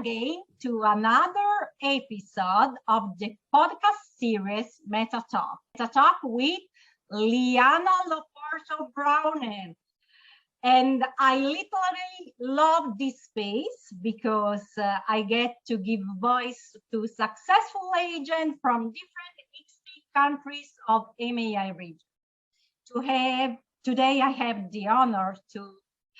again to another episode of the podcast series Meta Talk with Liana Loporto Browne. And I literally love this space because I get to give voice to successful agents from different eXp countries of NAEA region. Today I have the honor to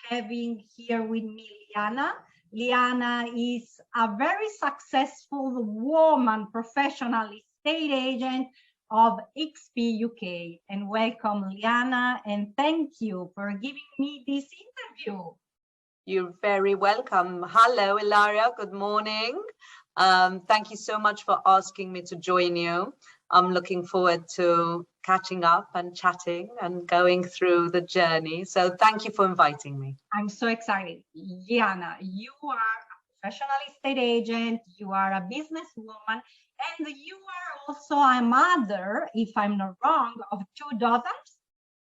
having here with me Liana. Liana is a very successful woman, professional estate agent of eXp UK. And welcome, Liana, and thank you for giving me this interview. You're very welcome. Hello, Ilaria. Good morning. Thank you so much for asking me to join you. I'm looking forward to catching up and chatting and going through the journey. So thank you for inviting me. I'm so excited. Liana, you are a professional estate agent, you are a businesswoman, and you are also a mother, if I'm not wrong, of two daughters.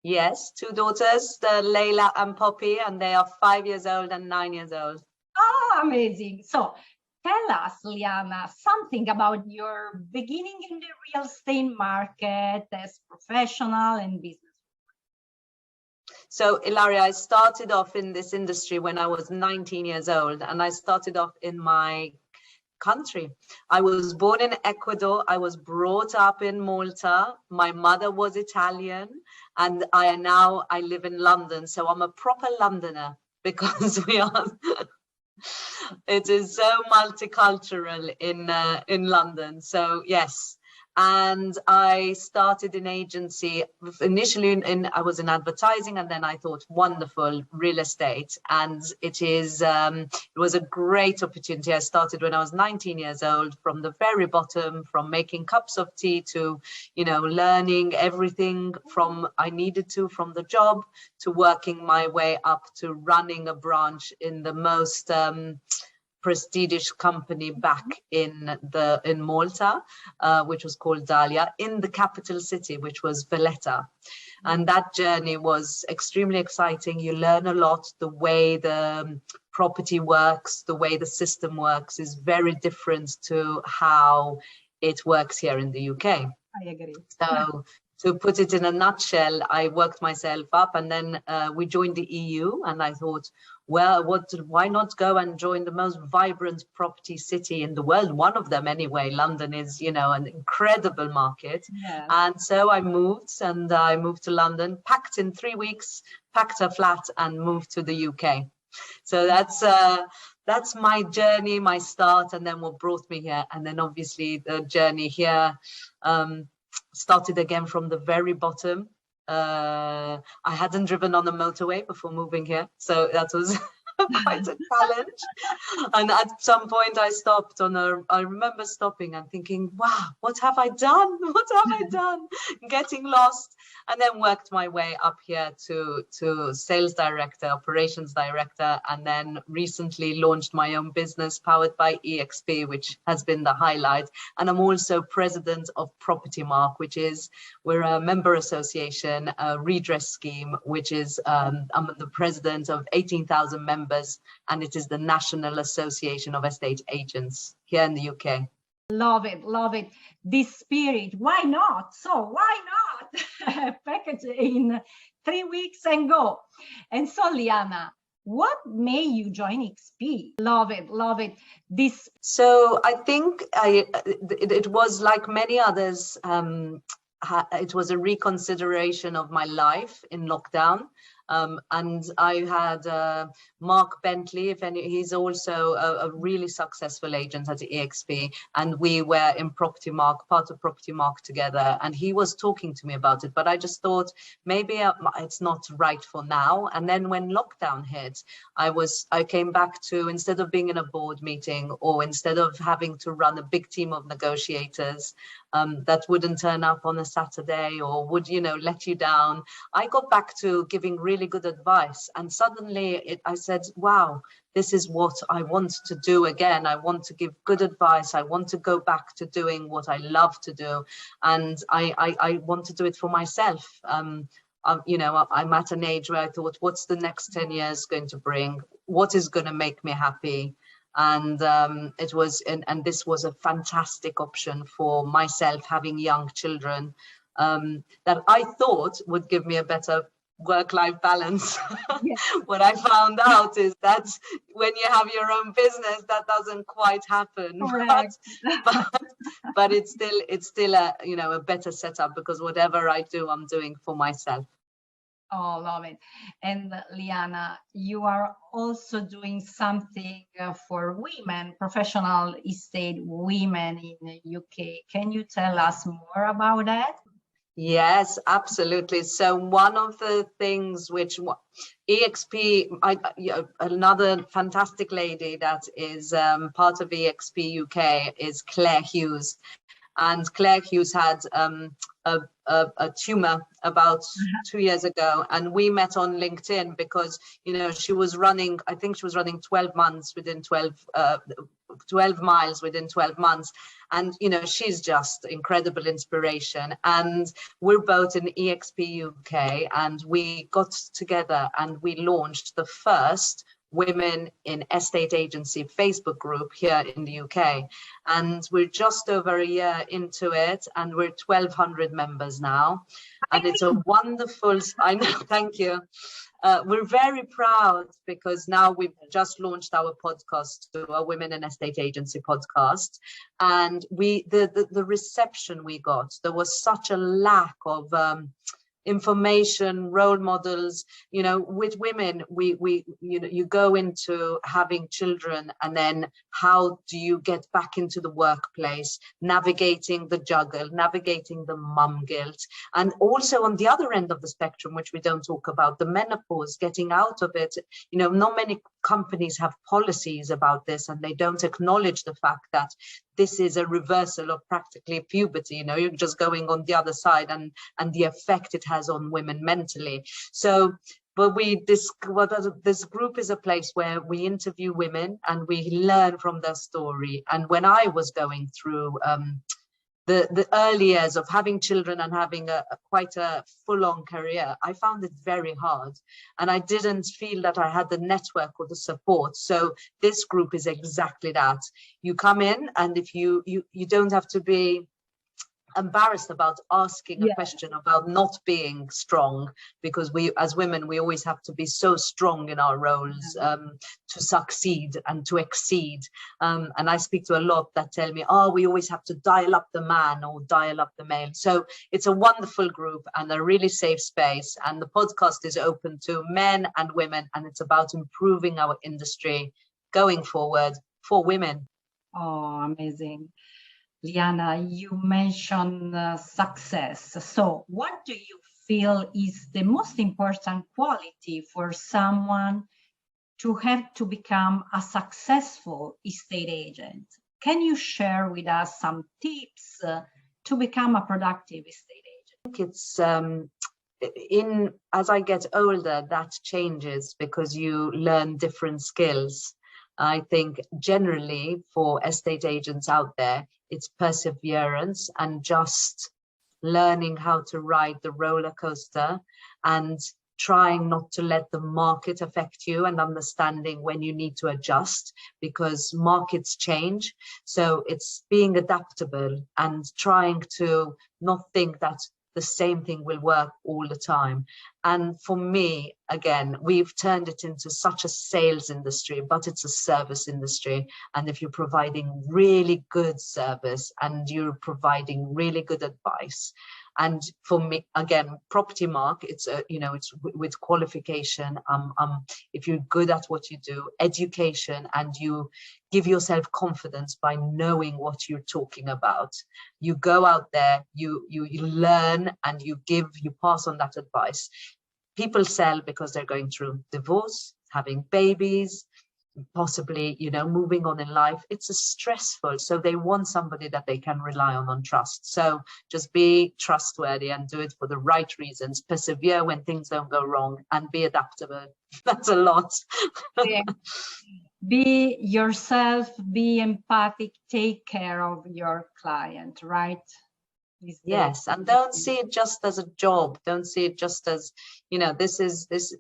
Yes, two daughters, Layla and Poppy, and they are 5 years old and 9 years old. Oh, amazing. So tell us, Liana, something about your beginning in the real estate market as professional and business. So, Ilaria, I started off in this industry when I was 19 years old, and I started off in my country. I was born in Ecuador. I was brought up in Malta. My mother was Italian, and I live in London. So I'm a proper Londoner because we are. It is so multicultural in London. So yes. And I started in agency initially I was in advertising, and then I thought, wonderful, real estate. And it was a great opportunity. I started when I was 19 years old, from the very bottom, from making cups of tea to, learning everything I needed to from the job, to working my way up to running a branch in the most prestigious company back in Malta, which was called Dahlia, in the capital city, which was Valletta. And that journey was extremely exciting. You learn a lot. The way the property works, the way the system works is very different to how it works here in the UK. I agree. So to put it in a nutshell, I worked myself up, and then we joined the EU, and I thought, well, why not go and join the most vibrant property city in the world? One of them anyway. London is, an incredible market. Yeah. And so I moved to London, packed in 3 weeks, packed a flat and moved to the UK. So that's my journey, my start, and then what brought me here. And then obviously the journey here started again from the very bottom. I hadn't driven on the motorway before moving here, so that was quite a challenge. And at some point I stopped I remember stopping and thinking, wow, what have I done? What have I done? Getting lost, and then worked my way up here to sales director, operations director, and then recently launched my own business powered by eXp, which has been the highlight. And I'm also president of Propertymark, we're a member association, a redress scheme, which is I'm the president of 18,000 members, and it is the National Association of Estate Agents here in the UK. Love it. This spirit, why not? So why not package in 3 weeks and go? And so, Liana, what made you join eXp? Love it. So I think it was like many others. It was a reconsideration of my life in lockdown. And I had Mark Bentley, he's also a really successful agent at eXp, and we were in Propertymark, part of Propertymark together, and he was talking to me about it, but I just thought maybe it's not right for now. And then when lockdown hit, I came back to, instead of being in a board meeting, or instead of having to run a big team of negotiators that wouldn't turn up on a Saturday or would, let you down, I got back to giving really good advice. And suddenly I said, wow, this is what I want to do again. I want to give good advice. I want to go back to doing what I love to do. And I want to do it for myself. I'm at an age where I thought, what's the next 10 years going to bring? What is going to make me happy? And this was a fantastic option for myself, having young children, that I thought would give me a better work-life balance. Yeah. What I found out is that when you have your own business, that doesn't quite happen. But it's still a, you know, a better setup, because whatever I do, I'm doing for myself. Oh, love it. And Liana, you are also doing something for women, professional estate women in the UK. Can you tell us more about that? Yes, absolutely. So one of the things which eXp, another fantastic lady that is part of eXp UK is Claire Hughes. And Claire Hughes had a tumor about 2 years ago, and we met on LinkedIn because, you know, she was running, I think she was running 12 miles within 12 months. And, you know, she's just incredible inspiration. And we're both in eXp UK, and we got together and we launched the first Women in Estate Agency Facebook group here in the UK. And we're just over a year into it, and we're 1,200 members now. And it's a wonderful, I know, thank you. We're very proud because now we've just launched our podcast, our Women in Estate Agency podcast. And the reception we got, there was such a lack of information, role models. You know, with women, you know, you go into having children, and then how do you get back into the workplace, navigating the juggle, navigating the mum guilt, and also on the other end of the spectrum, which we don't talk about, the menopause, getting out of it. You know, not many companies have policies about this, and they don't acknowledge the fact that this is a reversal of practically puberty. You know, you're just going on the other side, and the effect it has on women mentally. So, but this group is a place where we interview women and we learn from their story. And when I was going through the early years of having children and having quite a full-on career, I found it very hard, and I didn't feel that I had the network or the support. So this group is exactly that. You come in, and if you don't have to be embarrassed about asking a question about not being strong, because we as women, we always have to be so strong in our roles to succeed and to exceed. And I speak to a lot that tell me, oh, we always have to dial up the man or dial up the male. So it's a wonderful group and a really safe space. And the podcast is open to men and women, and it's about improving our industry going forward for women. Oh, amazing. Liana, you mentioned success. So what do you feel is the most important quality for someone to have to become a successful estate agent? Can you share with us some tips to become a productive estate agent? I think it's as I get older, that changes because you learn different skills. I think generally for estate agents out there, it's perseverance and just learning how to ride the roller coaster and trying not to let the market affect you, and understanding when you need to adjust because markets change. So it's being adaptable and trying to not think that the same thing will work all the time. And for me, again, we've turned it into such a sales industry, but it's a service industry. And if you're providing really good service and you're providing really good advice, and for me, again, Propertymark, it's it's with qualification. If you're good at what you do, education, and you give yourself confidence by knowing what you're talking about. You go out there, you learn, and you pass on that advice. People sell because they're going through divorce, having babies, possibly, moving on in life. It's stressful. So they want somebody that they can rely on trust. So just be trustworthy and do it for the right reasons. Persevere when things don't go wrong and be adaptable. That's a lot. Yeah. Be yourself, be empathic, take care of your client, right? Yes, and don't see it just as a job. Don't see it just as, this.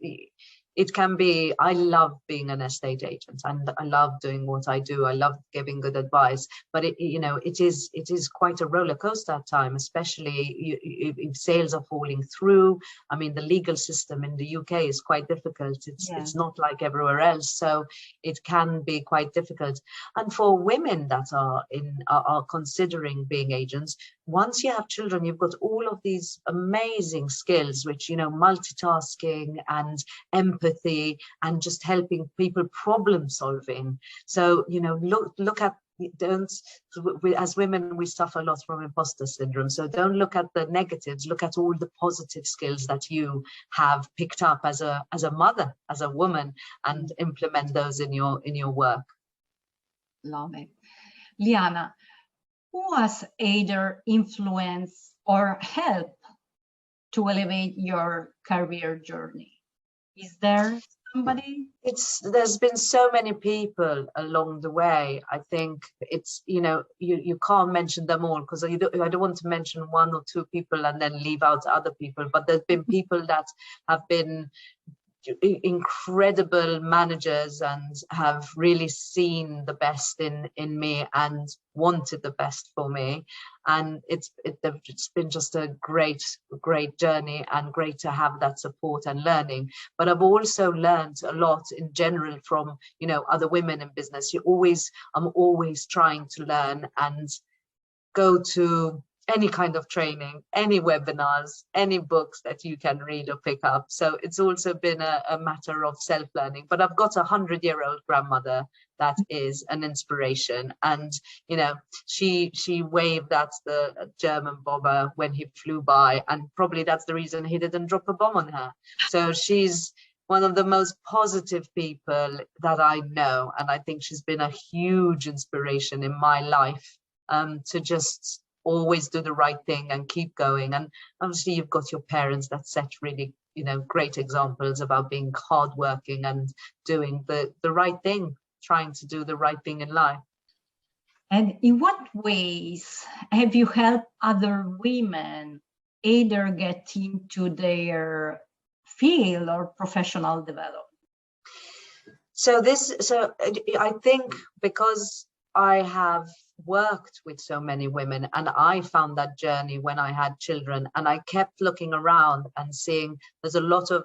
it can be, I love being an estate agent and I love doing what I do. I love giving good advice, but it is quite a roller coaster at times, especially if sales are falling through. I mean, the legal system in the UK is quite difficult. It's not like everywhere else, so it can be quite difficult. And for women that are considering being agents, once you have children, you've got all of these amazing skills, which, multitasking and empathy and just helping people, problem solving. So, look at, as women, we suffer a lot from imposter syndrome. So don't look at the negatives, look at all the positive skills that you have picked up as a mother, as a woman, and implement those in your work. Love it. Liana, who has either influenced or helped to elevate your career journey? Is there somebody? There's been so many people along the way. I think it's, you can't mention them all, because I don't want to mention one or two people and then leave out other people, but there's been people that have been incredible managers and have really seen the best in me and wanted the best for me, and it's been just a great journey, and great to have that support and learning. But I've also learned a lot in general from other women in business. I'm always trying to learn and go to any kind of training, any webinars, any books that you can read or pick up. So it's also been a matter of self-learning. But I've got a 100-year-old grandmother that is an inspiration. And, she waved at the German bomber when he flew by, and probably that's the reason he didn't drop a bomb on her. So she's one of the most positive people that I know. And I think she's been a huge inspiration in my life, to just always do the right thing and keep going. And obviously you've got your parents that set really great examples about being hardworking and doing the right thing, trying to do the right thing in life. And in what ways have you helped other women either get into their field or professional development? So I think because I have worked with so many women, and I found that journey when I had children, and I kept looking around and seeing there's a lot of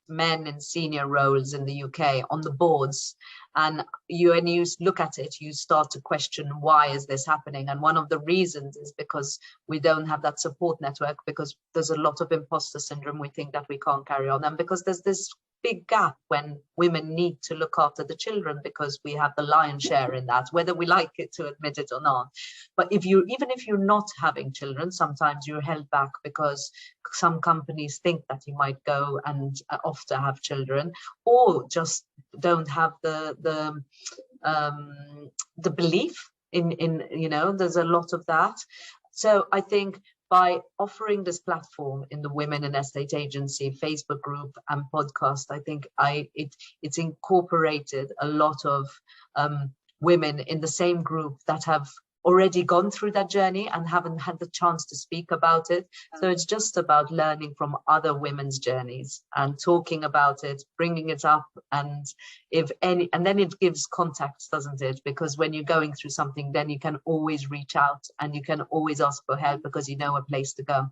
men in senior roles in the UK on the boards, and when you look at it, you start to question, why is this happening? And one of the reasons is because we don't have that support network, because there's a lot of imposter syndrome. We think that we can't carry on, and because there's this big gap when women need to look after the children, because we have the lion's share in that, whether we like it to admit it or not. But even if you're not having children, sometimes you're held back because some companies think that you might go and off to have children, or just don't have the belief in there's a lot of that. So I think by offering this platform in the Women in Estate Agency Facebook group and podcast, I think it's incorporated a lot of women in the same group that have already gone through that journey and haven't had the chance to speak about it. So it's just about learning from other women's journeys and talking about it, bringing it up, and then it gives context, doesn't it? Because when you're going through something, then you can always reach out and you can always ask for help, because you know a place to go.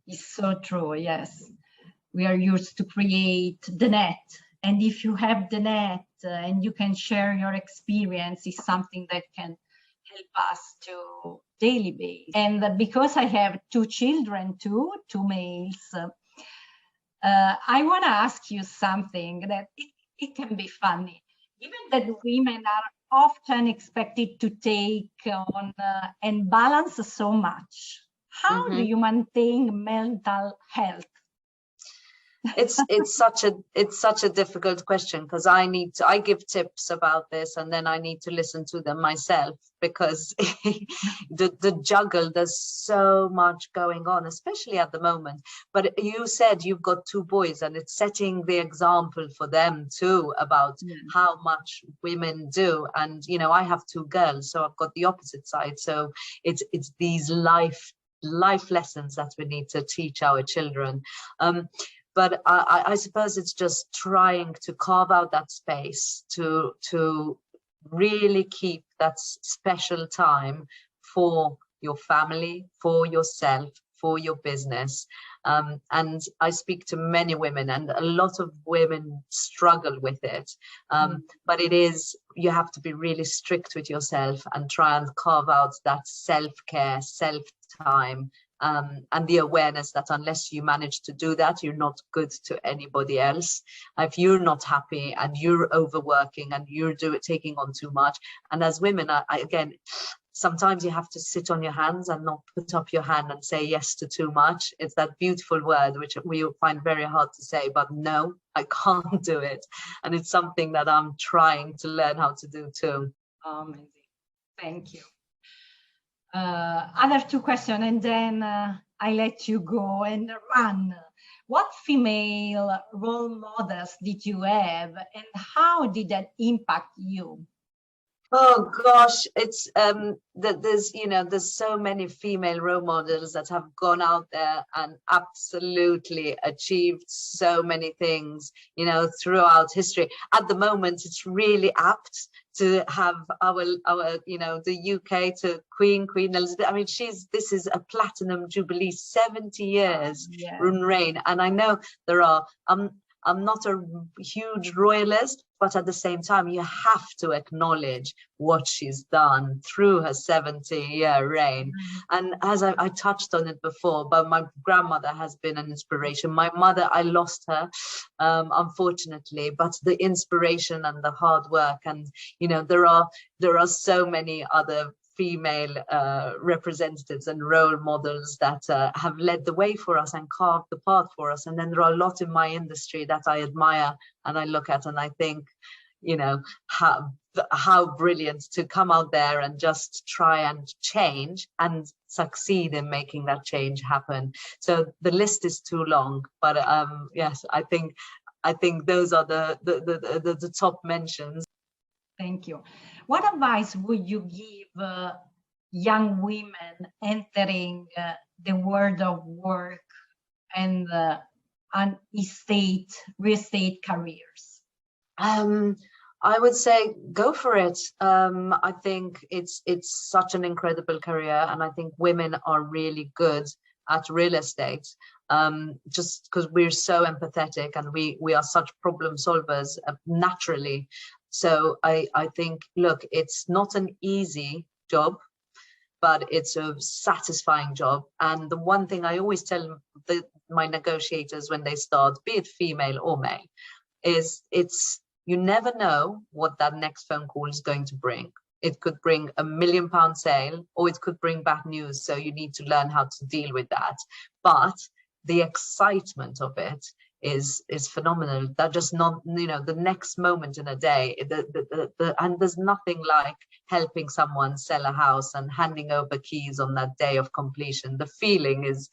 It's so true. Yes, we are used to create the net, and if you have the net and you can share your experience, is something that can help us to daily basis. And because I have two children too, two males, I want to ask you something that it can be funny. Given that women are often expected to take on and balance so much, how do you maintain mental health? It's such a difficult question, because I give tips about this and then I need to listen to them myself, because the juggle, there's so much going on, especially at the moment. But you said you've got two boys, and it's setting the example for them too about how much women do. And I have two girls, so I've got the opposite side. So it's these life lessons that we need to teach our children. But I suppose it's just trying to carve out that space to really keep that special time for your family, for yourself, for your business. And I speak to many women, and a lot of women struggle with it. But it is, you have to be really strict with yourself and try and carve out that self-care, self-time, and the awareness that unless you manage to do that, you're not good to anybody else. If you're not happy and you're overworking and you're taking on too much, and as women, again, sometimes you have to sit on your hands and not put up your hand and say yes to too much. It's that beautiful word which we find very hard to say, but no, I can't do it. And it's something that I'm trying to learn how to do too. Amazing. Thank you. Other two questions, and then I let you go and run. What female role models did you have, and how did that impact you? Oh gosh, it's there's so many female role models that have gone out there and absolutely achieved so many things, throughout history. At the moment, it's really apt to have our the UK to Queen Elizabeth. I mean, this is a platinum jubilee, 70 years reign, and I know there are I'm not a huge royalist, but at the same time, you have to acknowledge what she's done through her 70-year reign. And as I touched on it before, but my grandmother has been an inspiration. My mother, I lost her, unfortunately, but the inspiration and the hard work, and there are so many other female representatives and role models that have led the way for us and carved the path for us. And then there are a lot in my industry that I admire and I look at and I think, how brilliant to come out there and just try and change and succeed in making that change happen. So the list is too long, but yes, I think those are the top mentions. Thank you. What advice would you give young women entering the world of work and real estate careers? I would say go for it. I think it's such an incredible career, and I think women are really good at real estate, just because we're so empathetic and we are such problem solvers naturally. So I think, look, it's not an easy job, but it's a satisfying job. And the one thing I always tell my negotiators when they start, be it female or male, is you never know what that next phone call is going to bring. It could bring £1 million sale, or it could bring bad news. So you need to learn how to deal with that. But the excitement of it is phenomenal. That just not, the next moment in a day, and there's nothing like helping someone sell a house and handing over keys on that day of completion. The feeling is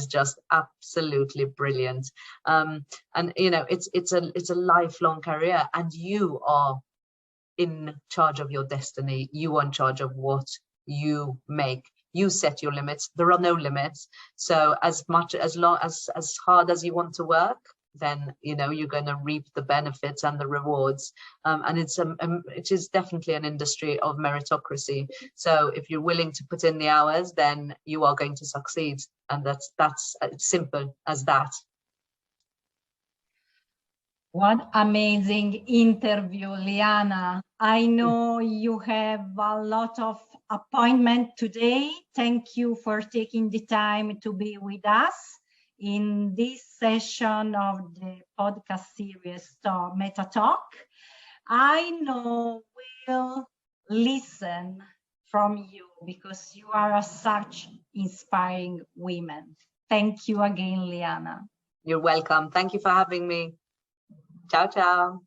just absolutely brilliant. And it's a lifelong career, and you are in charge of your destiny. You are in charge of what you make. You set your limits. There are no limits. So as hard as you want to work, then you're going to reap the benefits and the rewards. And it is definitely an industry of meritocracy. So if you're willing to put in the hours, then you are going to succeed. And that's simple as that. What amazing interview, Liana. I know you have a lot of appointment today. Thank you for taking the time to be with us in this session of the podcast series Meta Talk. I know we'll listen from you because you are such inspiring women. Thank you again, Liana. You're welcome. Thank you for having me. Ciao, ciao.